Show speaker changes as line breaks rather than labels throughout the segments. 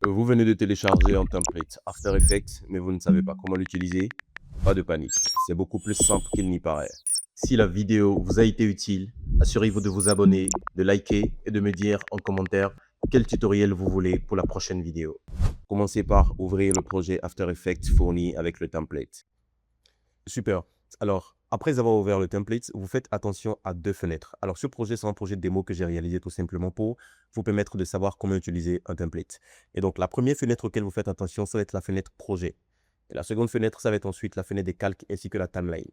Vous venez de télécharger un template After Effects, mais vous ne savez pas comment l'utiliser? Pas de panique, c'est beaucoup plus simple qu'il n'y paraît. Si la vidéo vous a été utile, assurez-vous de vous abonner, de liker et de me dire en commentaire quel tutoriel vous voulez pour la prochaine vidéo. Commencez par ouvrir le projet After Effects fourni avec le template. Super. Alors, après avoir ouvert le template, vous faites attention à deux fenêtres. Alors, ce projet, c'est un projet de démo que j'ai réalisé tout simplement pour vous permettre de savoir comment utiliser un template. Et donc, la première fenêtre auquel vous faites attention, ça va être la fenêtre projet. Et la seconde fenêtre, ça va être ensuite la fenêtre des calques ainsi que la timeline.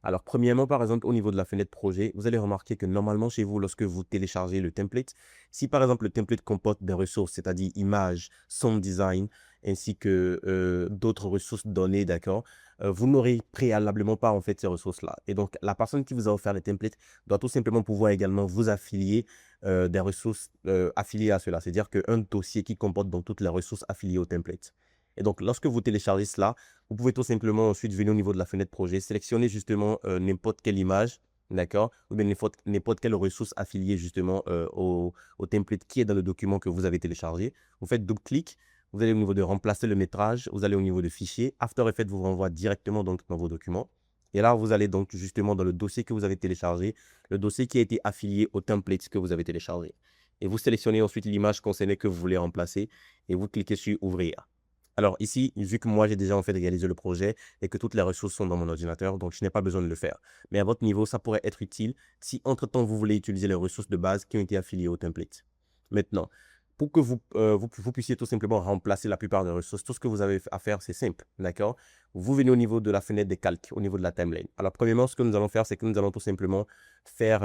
Alors, premièrement, par exemple, au niveau de la fenêtre projet, vous allez remarquer que normalement, chez vous, lorsque vous téléchargez le template, si par exemple le template comporte des ressources, c'est-à-dire images, sound design, ainsi que d'autres ressources données, d'accord, vous n'aurez préalablement pas en fait ces ressources-là. Et donc, la personne qui vous a offert le template doit tout simplement pouvoir également vous affilier des ressources affiliées à cela. C'est-à-dire qu'un dossier qui comporte donc toutes les ressources affiliées au template. Et donc, lorsque vous téléchargez cela, vous pouvez tout simplement ensuite venir au niveau de la fenêtre projet, sélectionner justement n'importe quelle image, d'accord, ou bien n'importe quelle ressource affiliée justement au template qui est dans le document que vous avez téléchargé. Vous faites double-clic, vous allez au niveau de remplacer le métrage, vous allez au niveau de fichier. After Effects vous renvoie directement donc dans vos documents. Et là, vous allez donc justement dans le dossier que vous avez téléchargé, le dossier qui a été affilié au template que vous avez téléchargé. Et vous sélectionnez ensuite l'image concernée que vous voulez remplacer et vous cliquez sur Ouvrir. Alors ici, vu que moi j'ai déjà en fait réalisé le projet et que toutes les ressources sont dans mon ordinateur, donc je n'ai pas besoin de le faire. Mais à votre niveau, ça pourrait être utile si entre-temps vous voulez utiliser les ressources de base qui ont été affiliées au template. Maintenant, pour que vous puissiez tout simplement remplacer la plupart des ressources, tout ce que vous avez à faire, c'est simple, d'accord? Vous venez au niveau de la fenêtre des calques, au niveau de la timeline. Alors premièrement, ce que nous allons faire, c'est que nous allons tout simplement faire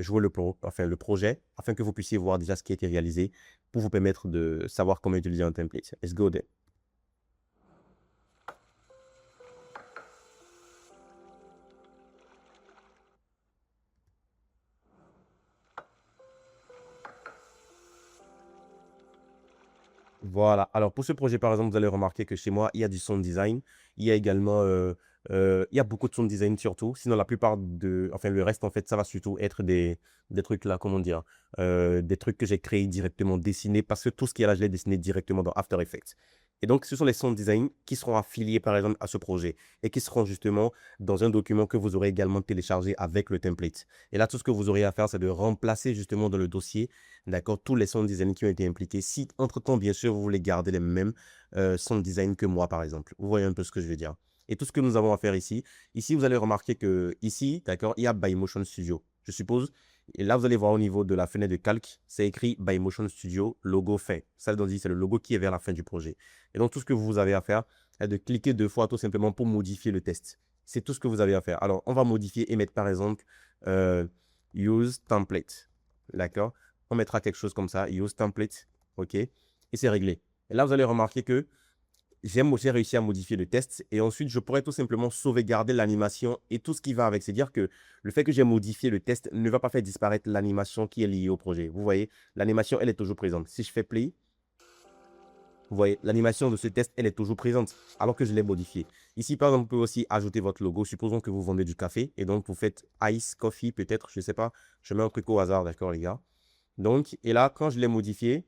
jouer le projet afin que vous puissiez voir déjà ce qui a été réalisé pour vous permettre de savoir comment utiliser un template. Let's go there. Voilà. Alors, pour ce projet, par exemple, vous allez remarquer que chez moi, il y a du sound design. Il y a également, il y a beaucoup de sound design surtout. Sinon, la plupart enfin, le reste, en fait, ça va surtout être des trucs là, comment dire, des trucs que j'ai créés directement dessinés parce que tout ce qui est là, je l'ai dessiné directement dans After Effects. Et donc, ce sont les sound design qui seront affiliés, par exemple, à ce projet et qui seront justement dans un document que vous aurez également téléchargé avec le template. Et là, tout ce que vous aurez à faire, c'est de remplacer justement dans le dossier, d'accord, tous les sound design qui ont été impliqués. Si, entre-temps, bien sûr, vous voulez garder les mêmes sound design que moi, par exemple. Vous voyez un peu ce que je veux dire. Et tout ce que nous avons à faire ici, vous allez remarquer que ici, d'accord, il y a ByMotion Studio, je suppose. Et là, vous allez voir au niveau de la fenêtre de calque, c'est écrit ByMotion Studio, logo fait. Ça, c'est le logo qui est vers la fin du projet. Et donc, tout ce que vous avez à faire, c'est de cliquer deux fois tout simplement pour modifier le test. C'est tout ce que vous avez à faire. Alors, on va modifier et mettre par exemple Use Template. D'accord? On mettra quelque chose comme ça, Use Template. OK? Et c'est réglé. Et là, vous allez remarquer que j'ai réussi à modifier le test et ensuite, je pourrais tout simplement sauvegarder l'animation et tout ce qui va avec. C'est-à-dire que le fait que j'ai modifié le test ne va pas faire disparaître l'animation qui est liée au projet. Vous voyez, l'animation, elle est toujours présente. Si je fais play, vous voyez, l'animation de ce test, elle est toujours présente alors que je l'ai modifié. Ici, par exemple, vous pouvez aussi ajouter votre logo. Supposons que vous vendez du café et donc vous faites Ice Coffee, peut-être, je ne sais pas. Je mets un truc au hasard, d'accord, les gars. Donc, et là, quand je l'ai modifié,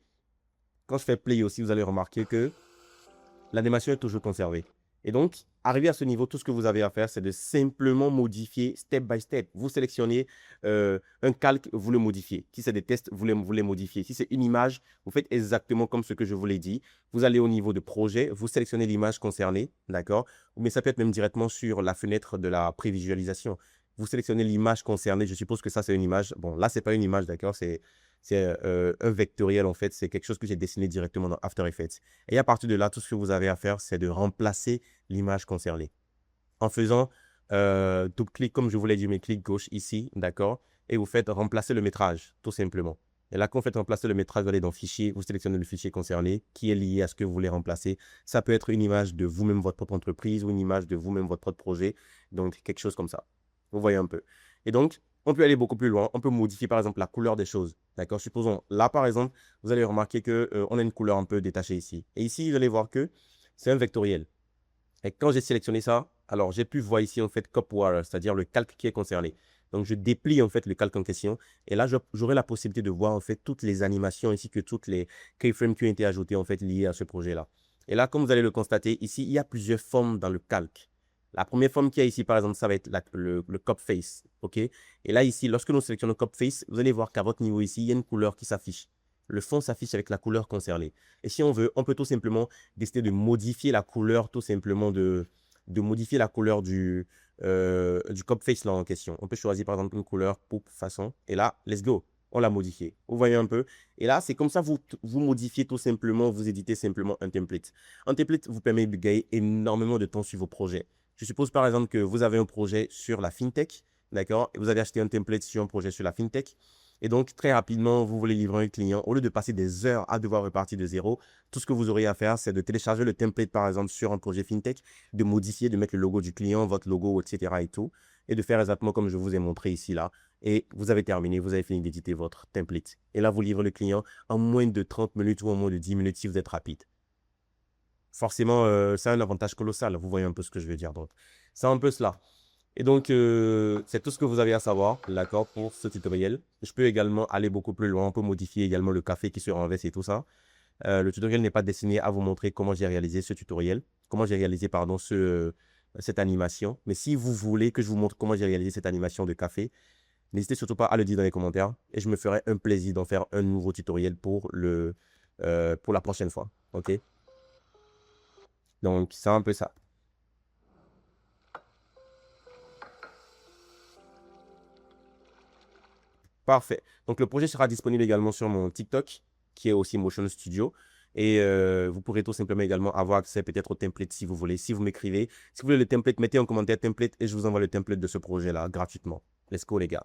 quand je fais play aussi, vous allez remarquer que l'animation est toujours conservée. Et donc, arrivé à ce niveau, tout ce que vous avez à faire, c'est de simplement modifier step by step. Vous sélectionnez un calque, vous le modifiez. Si c'est des tests, vous les modifiez. Si c'est une image, vous faites exactement comme ce que je vous l'ai dit. Vous allez au niveau de projet, vous sélectionnez l'image concernée, d'accord? Mais ça peut être même directement sur la fenêtre de la prévisualisation. Vous sélectionnez l'image concernée. Je suppose que ça, c'est une image. Bon, là, ce n'est pas une image, d'accord? C'est un vectoriel, en fait. C'est quelque chose que j'ai dessiné directement dans After Effects. Et à partir de là, tout ce que vous avez à faire, c'est de remplacer l'image concernée. En faisant double-clic, comme je vous l'ai dit, mais clic gauche ici, d'accord? Et vous faites remplacer le métrage, tout simplement. Et là, quand vous faites remplacer le métrage, vous allez dans Fichier, vous sélectionnez le fichier concerné qui est lié à ce que vous voulez remplacer. Ça peut être une image de vous-même, votre propre entreprise, ou une image de vous-même, votre propre projet. Donc, quelque chose comme ça. Vous voyez un peu. Et donc, on peut aller beaucoup plus loin. On peut modifier, par exemple, la couleur des choses. D'accord? Supposons, là, par exemple, vous allez remarquer qu'on a une couleur un peu détachée ici. Et ici, vous allez voir que c'est un vectoriel. Et quand j'ai sélectionné ça, alors j'ai pu voir ici, en fait, Copware, c'est-à-dire le calque qui est concerné. Donc, je déplie en fait le calque en question. Et là, j'aurai la possibilité de voir en fait toutes les animations ainsi que toutes les keyframes qui ont été ajoutées en fait liées à ce projet-là. Et là, comme vous allez le constater, ici, il y a plusieurs formes dans le calque. La première forme qu'il y a ici, par exemple, ça va être le cop face. OK? Et là, ici, lorsque nous sélectionnons cop face, vous allez voir qu'à votre niveau ici, il y a une couleur qui s'affiche. Le fond s'affiche avec la couleur concernée. Et si on veut, on peut tout simplement décider de modifier la couleur, tout simplement de modifier la couleur du cop face là en question. On peut choisir par exemple une couleur pour façon. Et là, let's go. On l'a modifié. Vous voyez un peu. Et là, c'est comme ça, vous modifiez tout simplement, vous éditez simplement un template. Un template vous permet de gagner énormément de temps sur vos projets. Je suppose par exemple que vous avez un projet sur la fintech, d'accord? Et vous avez acheté un template sur un projet sur la fintech. Et donc, très rapidement, vous voulez livrer un client. Au lieu de passer des heures à devoir repartir de zéro, tout ce que vous aurez à faire, c'est de télécharger le template, par exemple, sur un projet fintech, de modifier, de mettre le logo du client, votre logo, etc. et tout, et de faire exactement comme je vous ai montré ici, là. Et vous avez terminé, vous avez fini d'éditer votre template. Et là, vous livrez le client en moins de 30 minutes ou en moins de 10 minutes si vous êtes rapide. Forcément, c'est un avantage colossal. Vous voyez un peu ce que je veux dire. Donc, c'est un peu cela. Et donc, c'est tout ce que vous avez à savoir, d'accord, pour ce tutoriel. Je peux également aller beaucoup plus loin. On peut modifier également le café qui se renverse et tout ça. Le tutoriel n'est pas destiné à vous montrer comment j'ai réalisé ce tutoriel, comment j'ai réalisé, pardon, cette animation. Mais si vous voulez que je vous montre comment j'ai réalisé cette animation de café, n'hésitez surtout pas à le dire dans les commentaires et je me ferai un plaisir d'en faire un nouveau tutoriel pour la prochaine fois. OK? Donc, c'est un peu ça. Parfait. Donc, le projet sera disponible également sur mon TikTok, qui est aussi Motion Studio. Et vous pourrez tout simplement également avoir accès peut-être au template si vous voulez. Si vous m'écrivez, si vous voulez le template, mettez en commentaire template et je vous envoie le template de ce projet-là gratuitement. Let's go, les gars.